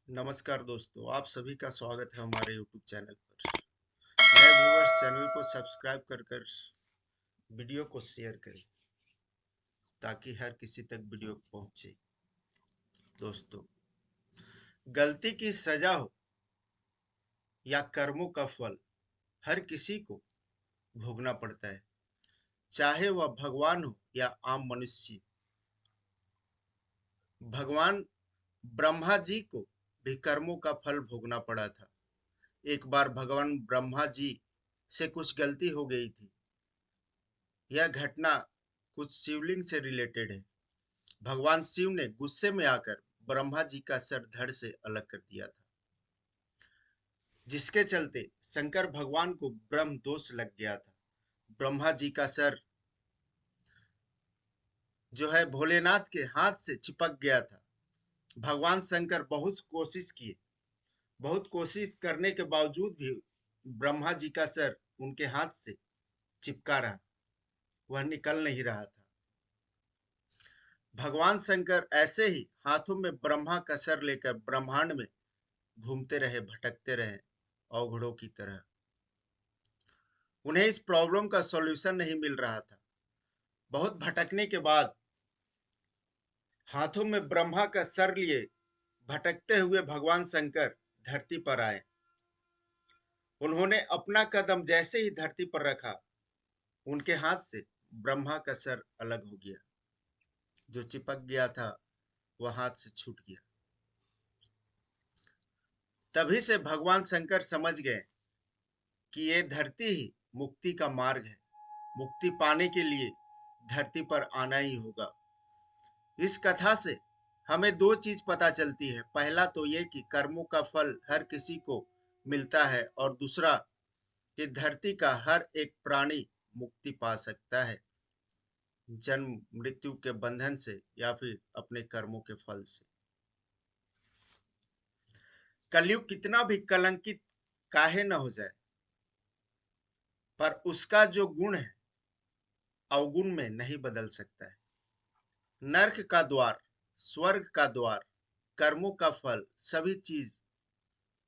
नमस्कार दोस्तों, आप सभी का स्वागत है हमारे YouTube चैनल पर। नए व्यूअर्स चैनल को सब्सक्राइब कर वीडियो को शेयर करें ताकि हर किसी तक वीडियो पहुंचे। दोस्तों, गलती की सजा हो या कर्मों का फल हर किसी को भोगना पड़ता है, चाहे वह भगवान हो या आम मनुष्य। भगवान ब्रह्मा जी को भी कर्मों का फल भोगना पड़ा था। एक बार भगवान ब्रह्मा जी से कुछ गलती हो गई थी। यह घटना कुछ शिवलिंग से रिलेटेड है। भगवान शिव ने गुस्से में आकर ब्रह्मा जी का सर धड़ से अलग कर दिया था, जिसके चलते शंकर भगवान को ब्रह्म दोष लग गया था। ब्रह्मा जी का सर जो है भोलेनाथ के हाथ से चिपक गया था। भगवान शंकर बहुत कोशिश करने के बावजूद भी ब्रह्मा जी का सर उनके हाथ से चिपका रहा, वह निकल नहीं रहा था। भगवान शंकर ऐसे ही हाथों में ब्रह्मा का सर लेकर ब्रह्मांड में घूमते रहे, भटकते रहे औघड़ों की तरह। उन्हें इस प्रॉब्लम का सॉल्यूशन नहीं मिल रहा था। बहुत भटकने के बाद हाथों में ब्रह्मा का सर लिए भटकते हुए भगवान शंकर धरती पर आए। उन्होंने अपना कदम जैसे ही धरती पर रखा, उनके हाथ से ब्रह्मा का सर अलग हो गया। जो चिपक गया था वह हाथ से छूट गया। तभी से भगवान शंकर समझ गए कि ये धरती ही मुक्ति का मार्ग है। मुक्ति पाने के लिए धरती पर आना ही होगा। इस कथा से हमें दो चीज पता चलती है। पहला तो ये कि कर्मों का फल हर किसी को मिलता है, और दूसरा कि धरती का हर एक प्राणी मुक्ति पा सकता है, जन्म मृत्यु के बंधन से या फिर अपने कर्मों के फल से। कलयुग कितना भी कलंकित काहे न हो जाए, पर उसका जो गुण है अवगुण में नहीं बदल सकता है। नर्क का द्वार, स्वर्ग का द्वार, कर्मों का फल, सभी चीज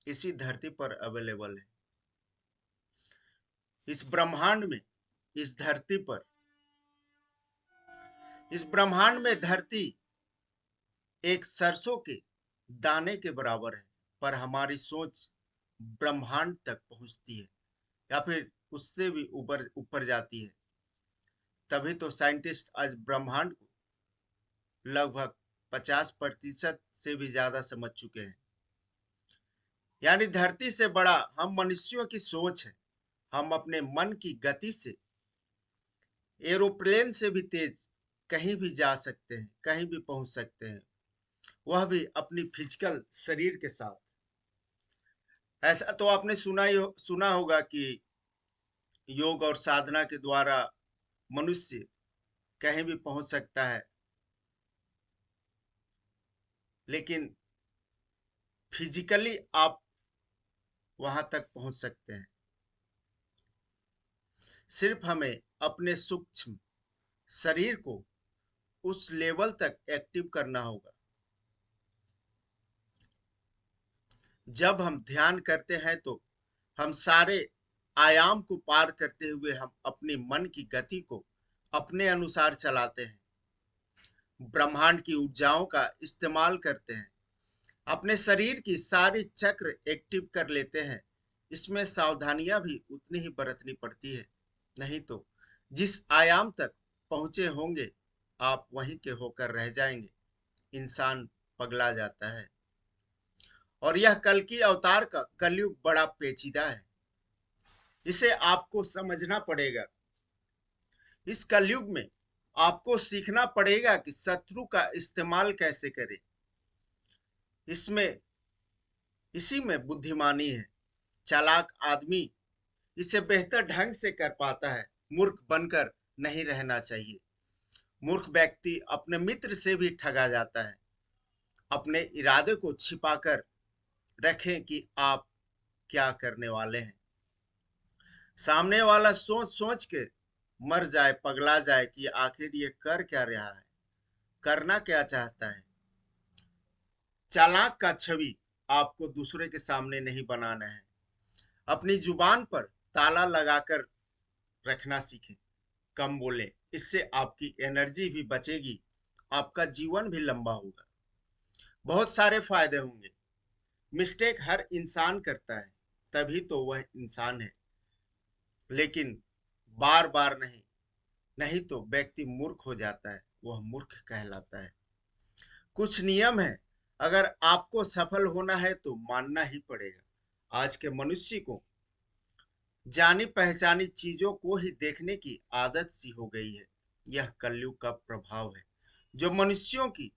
इसी धरती पर अवेलेबल है। इस ब्रह्मांड में, इस धरती पर, इस ब्रह्मांड में धरती एक सरसों के दाने के बराबर है, पर हमारी सोच ब्रह्मांड तक पहुंचती है या फिर उससे भी ऊपर ऊपर जाती है। तभी तो साइंटिस्ट आज ब्रह्मांड को लगभग 50% से भी ज्यादा समझ चुके हैं। यानी धरती से बड़ा हम मनुष्यों की सोच है। हम अपने मन की गति से एरोप्लेन से भी तेज कहीं भी जा सकते हैं, कहीं भी पहुंच सकते हैं, वह भी अपनी फिजिकल शरीर के साथ। ऐसा तो आपने सुना होगा कि योग और साधना के द्वारा मनुष्य कहीं भी पहुंच सकता है, लेकिन फिजिकली आप वहां तक पहुंच सकते हैं। सिर्फ हमें अपने सूक्ष्म शरीर को उस लेवल तक एक्टिव करना होगा। जब हम ध्यान करते हैं तो हम सारे आयाम को पार करते हुए हम अपने मन की गति को अपने अनुसार चलाते हैं, ब्रह्मांड की ऊर्जाओं का इस्तेमाल करते हैं, अपने शरीर की सारी चक्र एक्टिव कर लेते हैं। इसमें सावधानियां भी उतनी ही बरतनी पड़ती है, नहीं तो जिस आयाम तक पहुंचे होंगे आप वहीं के होकर रह जाएंगे। इंसान पगला जाता है। और यह कल की अवतार का कलयुग बड़ा पेचीदा है, इसे आपको समझना पड़ेगा। इस कलयुग में आपको सीखना पड़ेगा कि शत्रु का इस्तेमाल कैसे करें। इसमें इसी में बुद्धिमानी है। चालाक आदमी इसे बेहतर ढंग से कर पाता है। मूर्ख बनकर नहीं रहना चाहिए। मूर्ख व्यक्ति अपने मित्र से भी ठगा जाता है। अपने इरादे को छिपाकर रखें कि आप क्या करने वाले हैं। सामने वाला सोच सोच के मर जाए, पगला जाए कि आखिर ये कर क्या रहा है, करना क्या चाहता है। चालाक का छवि आपको दूसरे के सामने नहीं बनाना है। अपनी जुबान पर ताला लगाकर रखना सीखें, कम बोलें, इससे आपकी एनर्जी भी बचेगी, आपका जीवन भी लंबा होगा। बहुत सारे फायदे होंगे। मिस्टेक हर इंसान करता है, तभी तो वह इंसान है, लेकिन बार बार नहीं, नहीं तो व्यक्ति मूर्ख हो जाता है, वह मूर्ख कहलाता है। कुछ नियम है, अगर आपको सफल होना है तो मानना ही पड़ेगा। आज के मनुष्य को जानी पहचानी चीजों को ही देखने की आदत सी हो गई है। यह कलयुग का प्रभाव है जो मनुष्यों की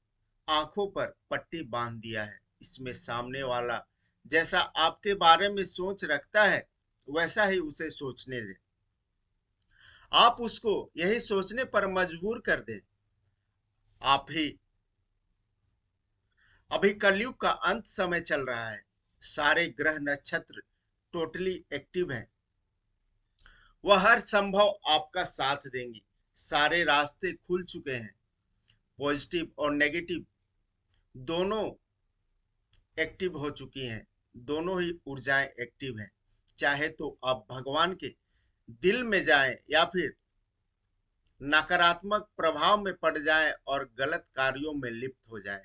आंखों पर पट्टी बांध दिया है। इसमें सामने वाला जैसा आपके बारे में सोच रखता है, वैसा ही उसे सोचने दें। आप उसको यही सोचने पर मजबूर कर दें। आप ही अभी कलयुग का अंत समय चल रहा है। सारे ग्रह नक्षत्र टोटली एक्टिव हैं। वह हर संभव आपका साथ देंगी। सारे रास्ते खुल चुके हैं। पॉजिटिव और नेगेटिव दोनों एक्टिव हो चुकी हैं। दोनों ही ऊर्जाएं एक्टिव हैं। चाहे तो आप भगवान के दिल में जाएं या फिर नकारात्मक प्रभाव में पड़ जाएं और गलत कार्यों में लिप्त हो जाएं।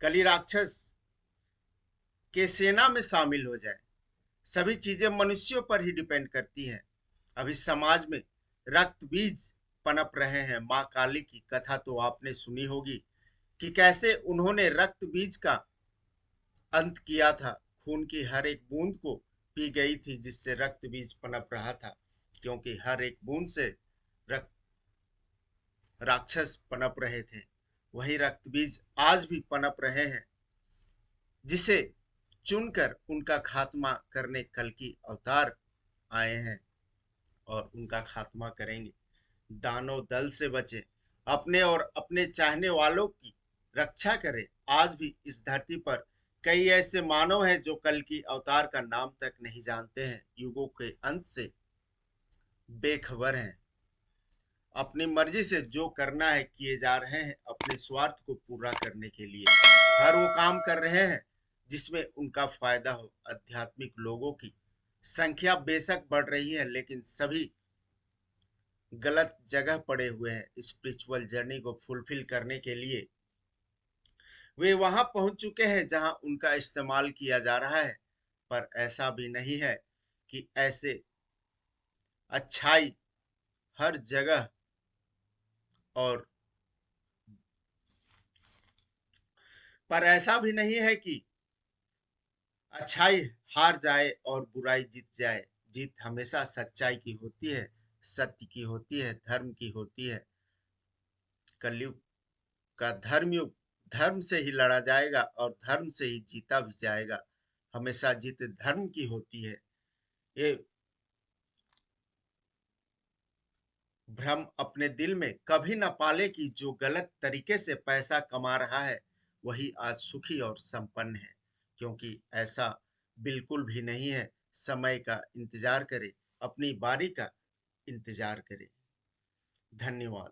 कली राक्षस के सेना में शामिल हो जाएं। सभी चीजें मनुष्यों पर ही डिपेंड करती हैं। अभी समाज में रक्त बीज पनप रहे हैं। माँ काली की कथा तो आपने सुनी होगी कि कैसे उन्होंने रक्त बीज का अंत किया था। खून की हर एक बूंद को पी गई थी, जिससे रक्त बीज पनप रहा था, क्योंकि हर एक बूंद से रक्त राक्षस पनप रहे थे। वही रक्त बीज आज भी पनप रहे हैं, जिसे चुनकर उनका खात्मा करने कल की अवतार आए हैं और उनका खात्मा करेंगे। दानव दल से बचे, अपने और अपने चाहने वालों की रक्षा करें। आज भी इस धरती पर कई ऐसे मानव हैं जो कल की अवतार का नाम तक नहीं जानते हैं, युगों के अंत से बेखबर हैं। अपनी मर्जी से जो करना है किए जा रहे हैं, अपने स्वार्थ को पूरा करने के लिए हर वो काम कर रहे हैं जिसमें उनका फायदा हो। आध्यात्मिक लोगों की संख्या बेशक बढ़ रही है, लेकिन सभी गलत जगह पड़े हुए हैं। स्पिरिचुअल जर्नी को फुलफिल करने के लिए वे वहां पहुंच चुके हैं जहां उनका इस्तेमाल किया जा रहा है। पर ऐसा भी नहीं है कि ऐसे अच्छाई हर जगह और पर ऐसा भी नहीं है कि अच्छाई हार जाए और बुराई जीत जाए। जीत हमेशा सच्चाई की होती है, सत्य की होती है, धर्म की होती है। कलयुग का धर्मयुग, धर्म से ही लड़ा जाएगा और धर्म से ही जीता भी जाएगा। हमेशा जीत धर्म की होती है। ये भ्रम अपने दिल में कभी न पाले कि जो गलत तरीके से पैसा कमा रहा है वही आज सुखी और संपन्न है, क्योंकि ऐसा बिल्कुल भी नहीं है। समय का इंतजार करें, अपनी बारी का इंतजार करें। धन्यवाद।